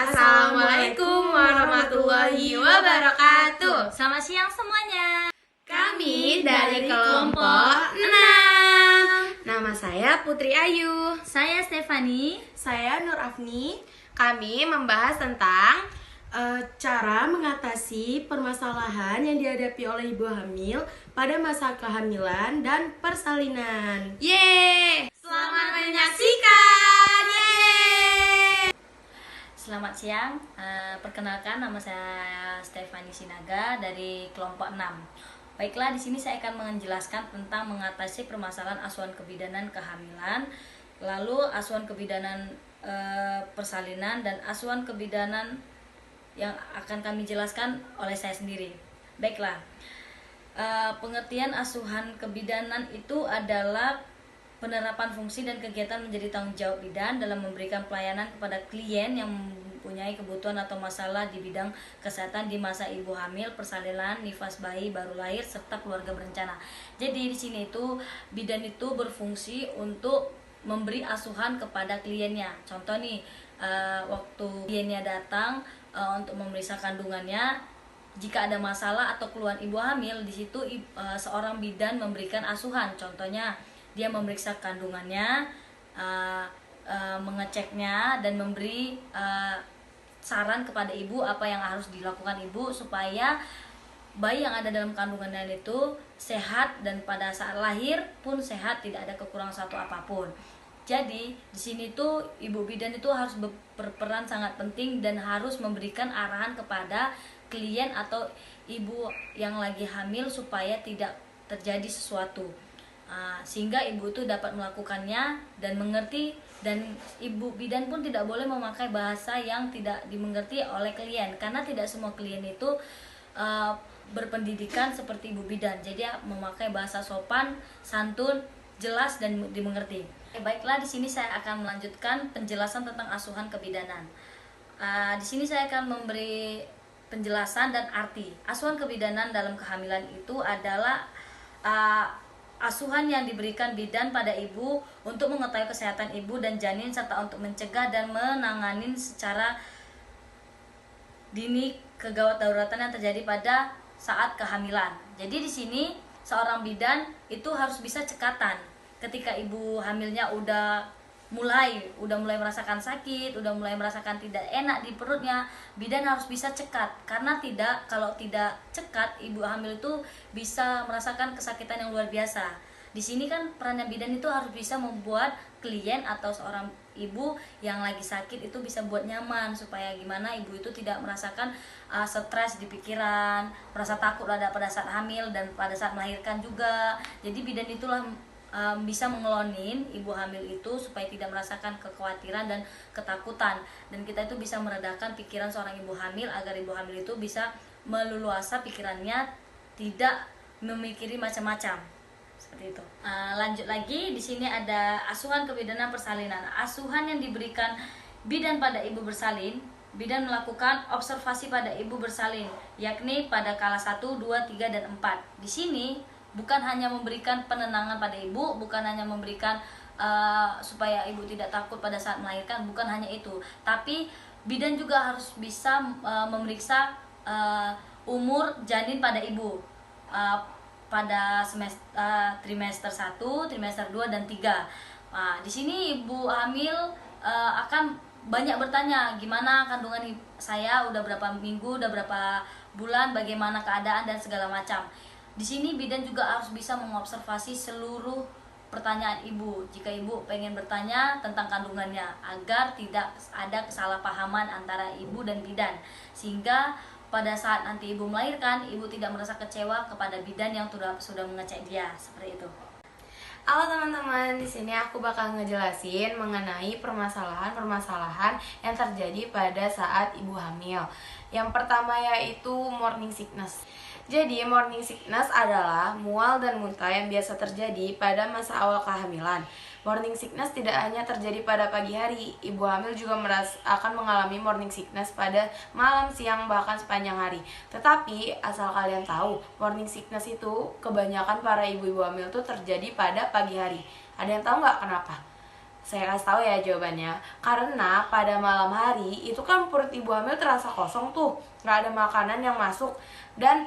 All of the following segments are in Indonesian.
Assalamualaikum warahmatullahi wabarakatuh. Selamat siang semuanya. Kami dari kelompok 6. Nama saya Putri Ayu. Saya Stefani. Saya Nur Afni. Kami membahas tentang Cara mengatasi permasalahan yang dihadapi oleh ibu hamil pada masa kehamilan dan persalinan. Yeay! Selamat menyaksikan! Yeay! Selamat siang. Perkenalkan, nama saya Stefani Sinaga dari kelompok 6. Baiklah, di sini saya akan menjelaskan tentang mengatasi permasalahan asuhan kebidanan kehamilan, lalu asuhan kebidanan persalinan, dan asuhan kebidanan yang akan kami jelaskan oleh saya sendiri. Baiklah, pengertian asuhan kebidanan itu adalah penerapan fungsi dan kegiatan menjadi tanggung jawab bidan dalam memberikan pelayanan kepada klien yang mempunyai kebutuhan atau masalah di bidang kesehatan di masa ibu hamil, persalinan, nifas bayi baru lahir, serta keluarga berencana. Jadi di sini itu bidan itu berfungsi untuk memberi asuhan kepada kliennya. Contoh nih, waktu kliennya datang untuk memeriksa kandungannya, jika ada masalah atau keluhan ibu hamil, di situ seorang bidan memberikan asuhan. Contohnya, dia memeriksa kandungannya, mengeceknya, dan memberi saran kepada ibu apa yang harus dilakukan ibu supaya bayi yang ada dalam kandungannya itu sehat dan pada saat lahir pun sehat, tidak ada kekurangan satu apapun. Jadi di sini tuh ibu bidan itu harus berperan sangat penting dan harus memberikan arahan kepada klien atau ibu yang lagi hamil supaya tidak terjadi sesuatu, sehingga ibu itu dapat melakukannya dan mengerti, dan ibu bidan pun tidak boleh memakai bahasa yang tidak dimengerti oleh klien, karena tidak semua klien itu berpendidikan seperti ibu bidan. Jadi memakai bahasa sopan, santun, jelas, dan dimengerti. Baiklah, di sini saya akan melanjutkan penjelasan tentang asuhan kebidanan. Di sini saya akan memberi penjelasan dan arti. Asuhan kebidanan dalam kehamilan itu adalah asuhan yang diberikan bidan pada ibu untuk mengetahui kesehatan ibu dan janin, serta untuk mencegah dan menangani secara dini kegawat daruratan yang terjadi pada saat kehamilan. Jadi di sini seorang bidan itu harus bisa cekatan. Ketika ibu hamilnya udah mulai merasakan sakit, udah mulai merasakan tidak enak di perutnya, bidan harus bisa cekat. Karena kalau tidak cekat, ibu hamil itu bisa merasakan kesakitan yang luar biasa. Di sini kan perannya bidan itu harus bisa membuat klien atau seorang ibu yang lagi sakit itu bisa buat nyaman, supaya gimana ibu itu tidak merasakan stres di pikiran, merasa takut pada saat hamil dan pada saat melahirkan juga. Jadi bidan itulah bisa mengelonin ibu hamil itu supaya tidak merasakan kekhawatiran dan ketakutan, dan kita itu bisa meredakan pikiran seorang ibu hamil agar ibu hamil itu bisa meleluasa pikirannya, tidak memikiri macam-macam seperti itu. Lanjut lagi, di sini ada asuhan kebidanan persalinan. Asuhan yang diberikan bidan pada ibu bersalin, bidan melakukan observasi pada ibu bersalin, yakni pada kala 1, 2, 3, dan 4. Di sini bukan hanya memberikan penenangan pada ibu, bukan hanya memberikan supaya ibu tidak takut pada saat melahirkan, bukan hanya itu. Tapi bidan juga harus bisa memeriksa umur janin pada ibu pada trimester 1, trimester 2, dan 3. Di sini ibu hamil akan banyak bertanya, gimana kandungan saya, udah berapa minggu, udah berapa bulan, bagaimana keadaan, dan segala macam. Di sini bidan juga harus bisa mengobservasi seluruh pertanyaan ibu jika ibu pengen bertanya tentang kandungannya, agar tidak ada kesalahpahaman antara ibu dan bidan, sehingga pada saat nanti ibu melahirkan, ibu tidak merasa kecewa kepada bidan yang sudah mengecek dia, seperti itu. Halo teman-teman, di sini aku bakal ngejelasin mengenai permasalahan yang terjadi pada saat ibu hamil. Yang pertama yaitu morning sickness. Jadi morning sickness adalah mual dan muntah yang biasa terjadi pada masa awal kehamilan. Morning sickness tidak hanya terjadi pada pagi hari, ibu hamil juga akan mengalami morning sickness pada malam, siang, bahkan sepanjang hari. Tetapi asal kalian tahu, morning sickness itu kebanyakan para ibu-ibu hamil itu terjadi pada pagi hari. Ada yang tahu nggak kenapa? Saya kasih tahu ya jawabannya. Karena pada malam hari itu kan perut ibu hamil terasa kosong tuh, nggak ada makanan yang masuk, dan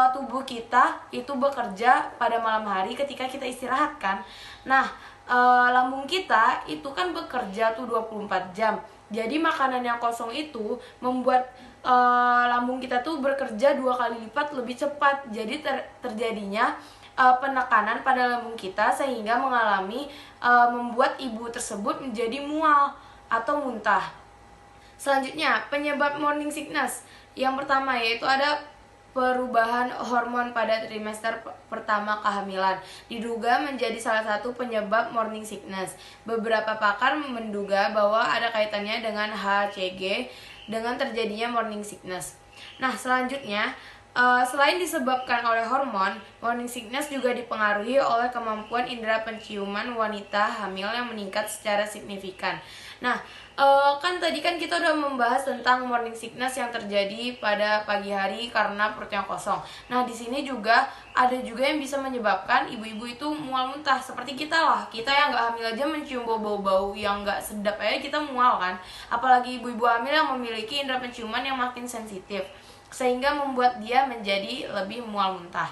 tubuh kita itu bekerja pada malam hari ketika kita istirahat kan. Nah, lambung kita itu kan bekerja tuh 24 jam. Jadi makanan yang kosong itu membuat lambung kita tuh bekerja 2 kali lipat lebih cepat. Jadi terjadinya penekanan pada lambung kita sehingga membuat ibu tersebut menjadi mual atau muntah. Selanjutnya, penyebab morning sickness. Yang pertama yaitu ada perubahan hormon pada trimester pertama kehamilan. Diduga menjadi salah satu penyebab morning sickness. Beberapa pakar menduga bahwa ada kaitannya dengan HCG dengan terjadinya morning sickness. Nah, selanjutnya, selain disebabkan oleh hormon, morning sickness juga dipengaruhi oleh kemampuan indera penciuman wanita hamil yang meningkat secara signifikan. Nah, kan tadi kan kita udah membahas tentang morning sickness yang terjadi pada pagi hari karena perutnya kosong. Nah, di sini juga ada juga yang bisa menyebabkan ibu-ibu itu mual muntah. Seperti kita lah, kita yang nggak hamil aja mencium bau-bau yang nggak sedap aja kita mual kan. Apalagi ibu-ibu hamil yang memiliki indera penciuman yang makin sensitif, sehingga membuat dia menjadi lebih mual muntah.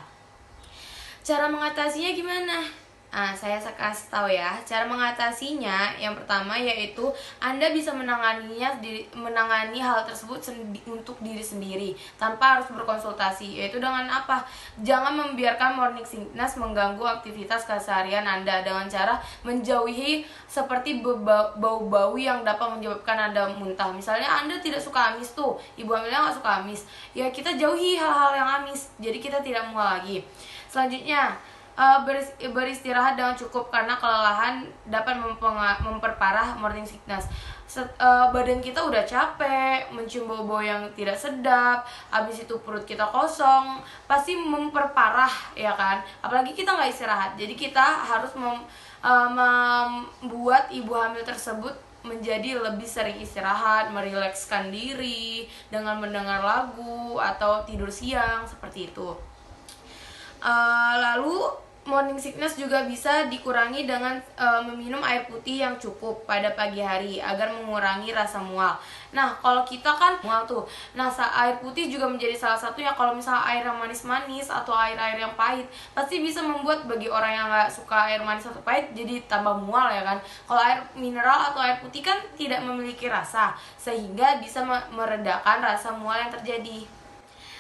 Cara mengatasinya gimana? Nah, saya kasih tahu ya. Cara mengatasinya yang pertama yaitu Anda bisa menangani hal tersebut untuk diri sendiri tanpa harus berkonsultasi. Yaitu dengan apa? Jangan membiarkan morning sickness mengganggu aktivitas keseharian Anda dengan cara menjauhi seperti bau-bau yang dapat menyebabkan Anda muntah. Misalnya Anda tidak suka amis tuh, ibu hamilnya nggak suka amis. Ya kita jauhi hal-hal yang amis. Jadi kita tidak mual lagi. Selanjutnya, beristirahat dengan cukup karena kelelahan dapat memperparah morning sickness. Badan kita udah capek, mencium bau-bau yang tidak sedap, habis itu perut kita kosong, pasti memperparah ya kan. Apalagi kita nggak istirahat. Jadi kita harus membuat ibu hamil tersebut menjadi lebih sering istirahat, merilekskan diri dengan mendengar lagu atau tidur siang seperti itu. Lalu morning sickness juga bisa dikurangi dengan meminum air putih yang cukup pada pagi hari agar mengurangi rasa mual. Nah, kalau kita kan mual tuh, nah air putih juga menjadi salah satunya. Kalau misalnya air yang manis-manis atau air-air yang pahit, pasti bisa membuat bagi orang yang nggak suka air manis atau pahit jadi tambah mual ya kan. Kalau air mineral atau air putih kan tidak memiliki rasa, sehingga bisa meredakan rasa mual yang terjadi.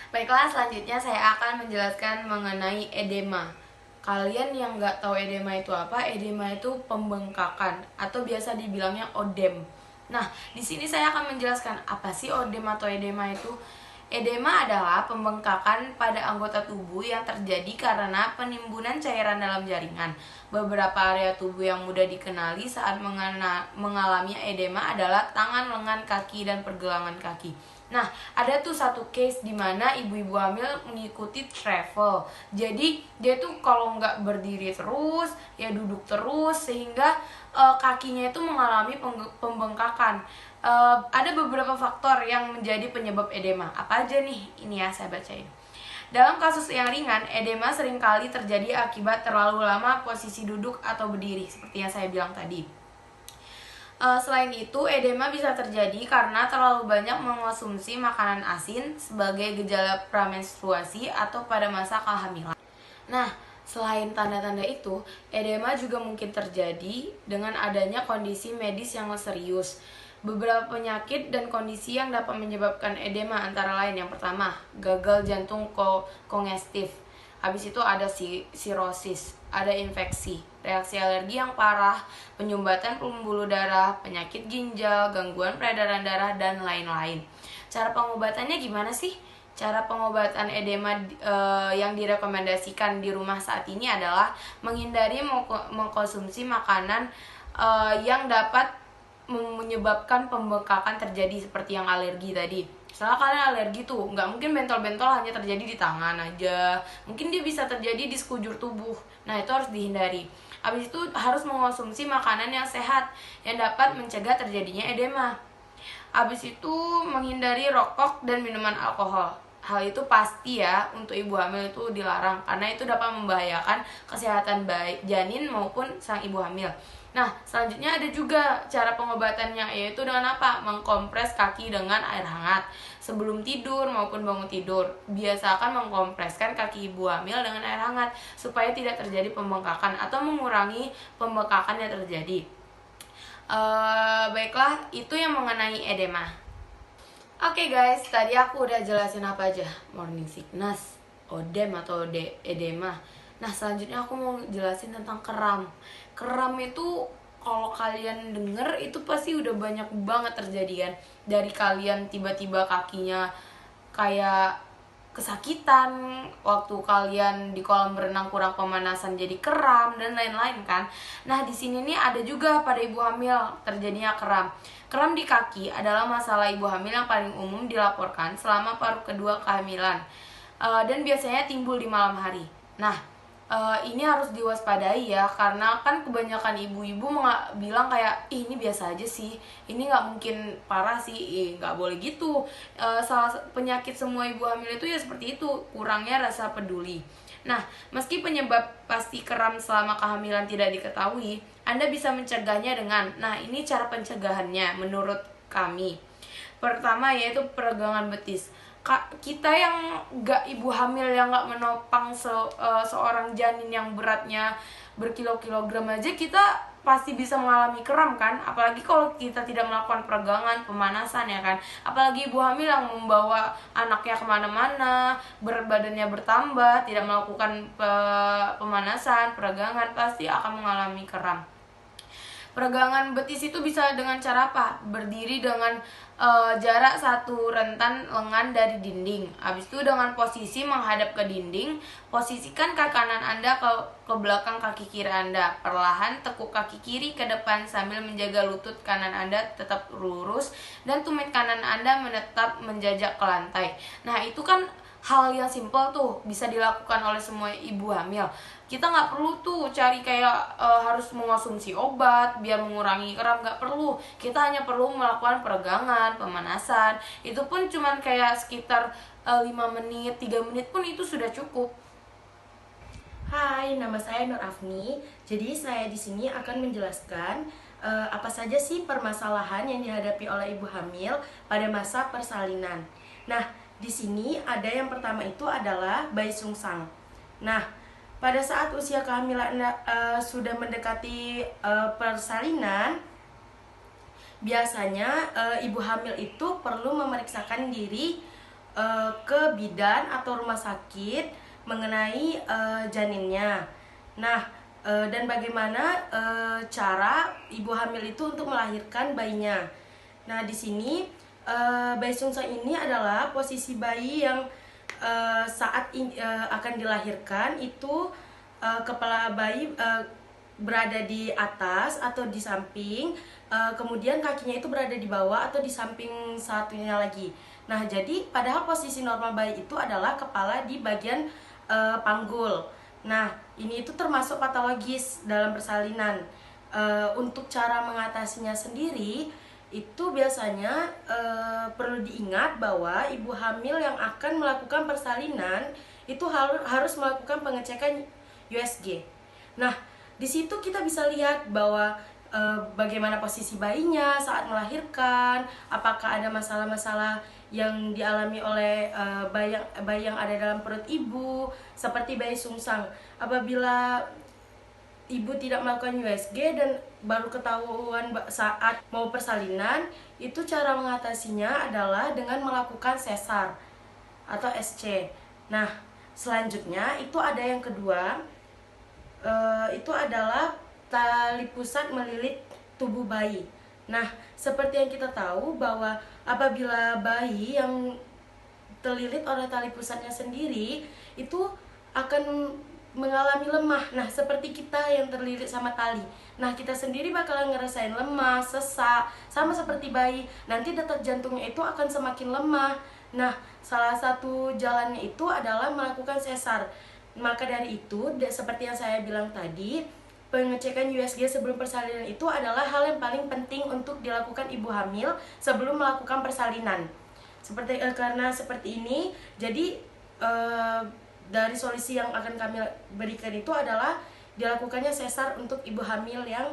Baiklah, selanjutnya saya akan menjelaskan mengenai edema. Kalian yang nggak tahu edema itu apa? Edema itu pembengkakan atau biasa dibilangnya odem. Nah, di sini saya akan menjelaskan apa sih odem atau edema itu. Edema adalah pembengkakan pada anggota tubuh yang terjadi karena penimbunan cairan dalam jaringan. Beberapa area tubuh yang mudah dikenali saat mengalami edema adalah tangan, lengan, kaki, dan pergelangan kaki. Nah, ada tuh satu case di mana ibu-ibu hamil mengikuti travel. Jadi, dia tuh kalau nggak berdiri terus, ya duduk terus, sehingga kakinya itu mengalami pembengkakan. Ada beberapa faktor yang menjadi penyebab edema. Apa aja nih? Ini ya, saya bacain. Dalam kasus yang ringan, edema seringkali terjadi akibat terlalu lama posisi duduk atau berdiri, seperti yang saya bilang tadi. Selain itu, edema bisa terjadi karena terlalu banyak mengonsumsi makanan asin sebagai gejala pramenstruasi atau pada masa kehamilan. Nah, selain tanda-tanda itu, edema juga mungkin terjadi dengan adanya kondisi medis yang serius. Beberapa penyakit dan kondisi yang dapat menyebabkan edema antara lain yang pertama, gagal jantung kongestif. Habis itu ada sirosis, ada infeksi, reaksi alergi yang parah, penyumbatan pembuluh darah, penyakit ginjal, gangguan peredaran darah, dan lain-lain. Cara pengobatannya gimana sih? Cara pengobatan edema yang direkomendasikan di rumah saat ini adalah menghindari mengkonsumsi makanan yang dapat menyebabkan pembengkakan terjadi seperti yang alergi tadi. Misalnya kalian alergi tuh, nggak mungkin bentol-bentol hanya terjadi di tangan aja. Mungkin dia bisa terjadi di sekujur tubuh. Nah, itu harus dihindari. Habis itu harus mengonsumsi makanan yang sehat yang dapat mencegah terjadinya edema. Habis itu menghindari rokok dan minuman alkohol. Hal itu pasti ya untuk ibu hamil itu dilarang karena itu dapat membahayakan kesehatan baik janin maupun sang ibu hamil. Nah, selanjutnya ada juga cara pengobatannya, yaitu dengan apa? Mengkompres kaki dengan air hangat. Sebelum tidur maupun bangun tidur, biasakan mengkompreskan kaki ibu hamil dengan air hangat supaya tidak terjadi pembengkakan atau mengurangi pembengkakan yang terjadi. Baiklah, itu yang mengenai edema. Oke guys, tadi aku udah jelasin apa aja, morning sickness, odem atau edema. Nah, selanjutnya aku mau jelasin tentang kram. Kram itu kalau kalian denger itu pasti udah banyak banget terjadi kan. Dari kalian tiba-tiba kakinya kayak kesakitan, waktu kalian di kolam berenang kurang pemanasan jadi kram dan lain-lain kan. Nah, di sini nih ada juga pada ibu hamil terjadinya kram. Kram di kaki adalah masalah ibu hamil yang paling umum dilaporkan selama paruh kedua kehamilan. Dan biasanya timbul di malam hari. Nah, ini harus diwaspadai ya, karena kan kebanyakan ibu-ibu bilang kayak ini biasa aja sih, ini nggak mungkin parah sih. Nggak boleh gitu. Salah penyakit semua ibu hamil itu ya seperti itu, kurangnya rasa peduli. Nah, meski penyebab pasti kram selama kehamilan tidak diketahui, Anda bisa mencegahnya dengan, nah ini cara pencegahannya menurut kami. Pertama yaitu peregangan betis. Kita yang gak ibu hamil, yang gak menopang seorang janin yang beratnya berkilo-kilogram aja, kita pasti bisa mengalami kram kan. Apalagi kalau kita tidak melakukan peregangan, pemanasan ya kan. Apalagi ibu hamil yang membawa anaknya kemana-mana, berat badannya bertambah, tidak melakukan pemanasan, peregangan, pasti akan mengalami kram. Peregangan betis itu bisa dengan cara apa? Berdiri dengan jarak satu rentan lengan dari dinding. Habis itu dengan posisi menghadap ke dinding, posisikan kaki kanan Anda ke belakang kaki kiri Anda. Perlahan tekuk kaki kiri ke depan sambil menjaga lutut kanan Anda tetap lurus dan tumit kanan Anda menetap menjajak ke lantai. Nah, itu kan hal yang simpel tuh, bisa dilakukan oleh semua ibu hamil. Kita nggak perlu tuh cari kayak harus mengonsumsi obat biar mengurangi kram, nggak perlu. Kita hanya perlu melakukan peregangan, pemanasan. Itu pun cuman kayak sekitar 5 menit, 3 menit pun itu sudah cukup. Hai, nama saya Nur Afni. Jadi saya di sini akan menjelaskan apa saja sih permasalahan yang dihadapi oleh ibu hamil pada masa persalinan. Nah, di sini ada yang pertama itu adalah bayi sungsang. Nah, pada saat usia kehamilan sudah mendekati persalinan, biasanya ibu hamil itu perlu memeriksakan diri ke bidan atau rumah sakit mengenai janinnya. Nah, dan bagaimana cara ibu hamil itu untuk melahirkan bayinya. Nah, di sini bayi sungsang ini adalah posisi bayi yang saat akan dilahirkan itu kepala bayi berada di atas atau di samping, kemudian kakinya itu berada di bawah atau di samping satunya lagi. Nah, jadi padahal posisi normal bayi itu adalah kepala di bagian panggul. Nah, ini itu termasuk patologis dalam persalinan. Untuk cara mengatasinya sendiri itu biasanya perlu diingat bahwa ibu hamil yang akan melakukan persalinan itu harus melakukan pengecekan USG. Nah, di situ kita bisa lihat bahwa bagaimana posisi bayinya saat melahirkan, apakah ada masalah-masalah yang dialami oleh bayi yang ada dalam perut ibu, seperti bayi sungsang. Apabila ibu tidak melakukan USG dan baru ketahuan saat mau persalinan, itu cara mengatasinya adalah dengan melakukan sesar atau SC. Nah, selanjutnya itu ada yang kedua, itu adalah tali pusat melilit tubuh bayi. Nah, seperti yang kita tahu bahwa apabila bayi yang terlilit oleh tali pusatnya sendiri, itu akan mengalami lemah. Nah, seperti kita yang terlilit sama tali. Nah, kita sendiri bakalan ngerasain lemah, sesak, sama seperti bayi. Nanti detak jantungnya itu akan semakin lemah. Nah, salah satu jalannya itu adalah melakukan sesar. Maka dari itu, seperti yang saya bilang tadi, pengecekan USG sebelum persalinan itu adalah hal yang paling penting untuk dilakukan ibu hamil sebelum melakukan persalinan. Karena seperti ini, jadi dari solusi yang akan kami berikan itu adalah dilakukannya sesar untuk ibu hamil yang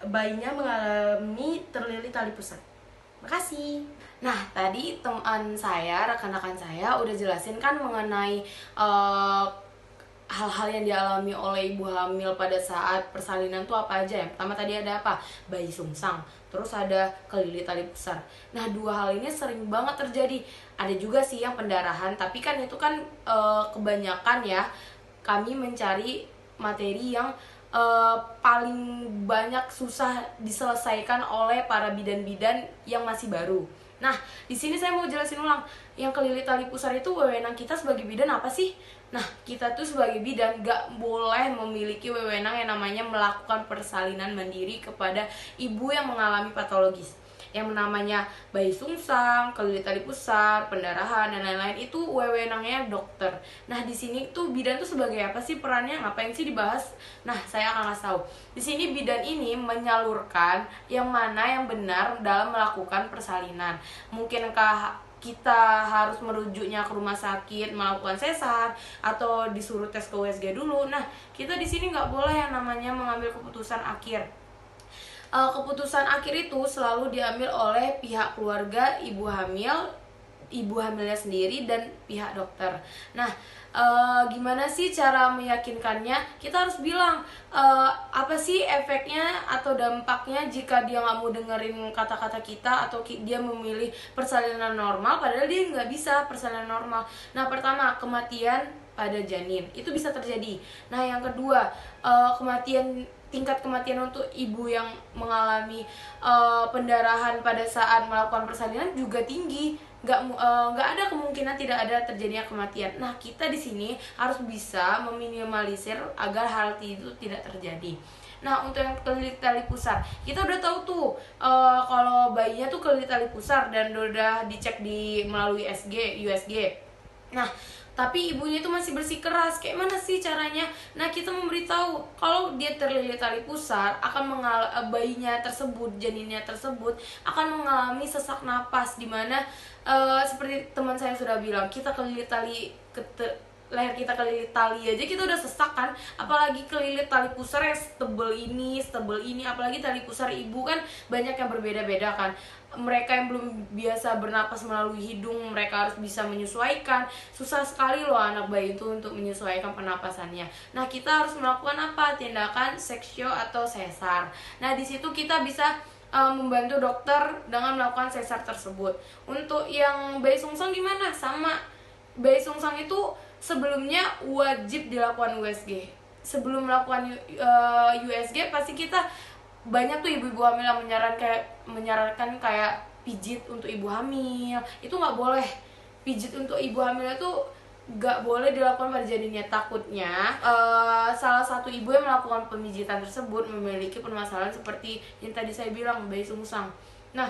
bayinya mengalami terlilit tali pusar. Makasih. Nah, tadi teman saya, rekan-rekan saya udah jelasin kan mengenai hal-hal yang dialami oleh ibu hamil pada saat persalinan tuh apa aja. Yang pertama tadi ada apa? Bayi sungsang. Terus ada kelilit tali pusar. Nah, dua hal ini sering banget terjadi. Ada juga sih yang pendarahan, tapi kan itu kan kebanyakan ya kami mencari materi yang paling banyak susah diselesaikan oleh para bidan-bidan yang masih baru. Nah, di sini saya mau jelasin ulang. Yang kelilit tali pusar itu wewenang kita sebagai bidan apa sih? Nah, kita tuh sebagai bidan gak boleh memiliki wewenang yang namanya melakukan persalinan mandiri kepada ibu yang mengalami patologis. Yang namanya bayi sungsang, kelilit tali pusar, pendarahan, dan lain-lain itu wewenangnya dokter. Nah, di sini tuh bidan tuh sebagai apa sih perannya? Ngapain sih dibahas? Nah, saya akan kasih tahu. Di sini bidan ini menyalurkan yang mana yang benar dalam melakukan persalinan. Mungkinkah kita harus merujuknya ke rumah sakit melakukan sesar atau disuruh tes ke USG dulu. Nah, kita di sini nggak boleh yang namanya mengambil keputusan akhir. Keputusan akhir itu selalu diambil oleh pihak keluarga ibu hamilnya sendiri dan pihak dokter. Nah, gimana sih cara meyakinkannya? Kita harus bilang apa sih efeknya atau dampaknya jika dia nggak mau dengerin kata-kata kita atau dia memilih persalinan normal padahal dia nggak bisa persalinan normal. Nah, pertama, kematian pada janin itu bisa terjadi. Nah, yang kedua, tingkat kematian untuk ibu yang mengalami pendarahan pada saat melakukan persalinan juga tinggi. Nggak ada kemungkinan tidak ada terjadinya kematian. Nah, kita di sini harus bisa meminimalisir agar hal itu tidak terjadi. Nah, untuk yang kelilit tali pusar, kita udah tahu tuh kalau bayinya tuh kelilit tali pusar dan udah dicek melalui USG. Nah, tapi ibunya itu masih bersikeras. Kayak mana sih caranya? Nah, kita memberitahu kalau dia terlilit tali pusar, bayinya tersebut, janinnya tersebut akan mengalami sesak napas, dimana seperti teman saya sudah bilang, kita kelilit leher kita kelilit tali aja kita udah sesak kan, apalagi kelilit tali pusar yang setebel ini, apalagi tali pusar ibu kan banyak yang berbeda-beda kan. Mereka yang belum biasa bernapas melalui hidung, mereka harus bisa menyesuaikan. Susah sekali loh anak bayi itu untuk menyesuaikan pernapasannya. Nah, kita harus melakukan apa? Tindakan seksio atau sesar. Nah, di situ kita bisa membantu dokter dengan melakukan sesar tersebut. Untuk yang bayi sungsang gimana? Sama, bayi sungsang itu sebelumnya wajib dilakukan USG. Sebelum melakukan USG pasti kita banyak tuh ibu-ibu hamil yang menyarankan kayak pijit untuk ibu hamil. Itu nggak boleh. Pijit untuk ibu hamil itu nggak boleh dilakukan pada janinnya. Takutnya salah satu ibu yang melakukan pemijitan tersebut memiliki permasalahan seperti yang tadi saya bilang, bayi sungsang. Nah,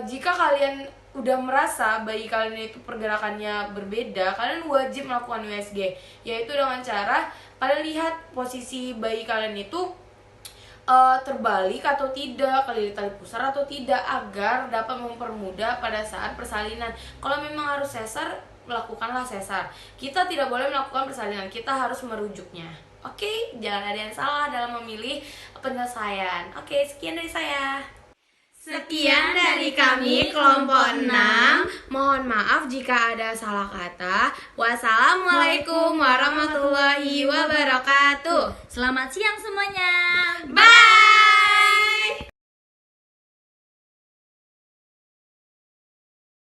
jika kalian udah merasa bayi kalian itu pergerakannya berbeda, kalian wajib melakukan USG, yaitu dengan cara kalian lihat posisi bayi kalian itu terbalik atau tidak, kelilit tali pusar atau tidak, agar dapat mempermudah pada saat persalinan. Kalau memang harus sesar, lakukanlah sesar. Kita tidak boleh melakukan persalinan, kita harus merujuknya. Oke, jangan ada yang salah dalam memilih penyelesaian. Oke, sekian dari saya. Sekian dari kami kelompok 6. Mohon maaf jika ada salah kata. Wassalamualaikum warahmatullahi wabarakatuh. Selamat siang semuanya. Bye.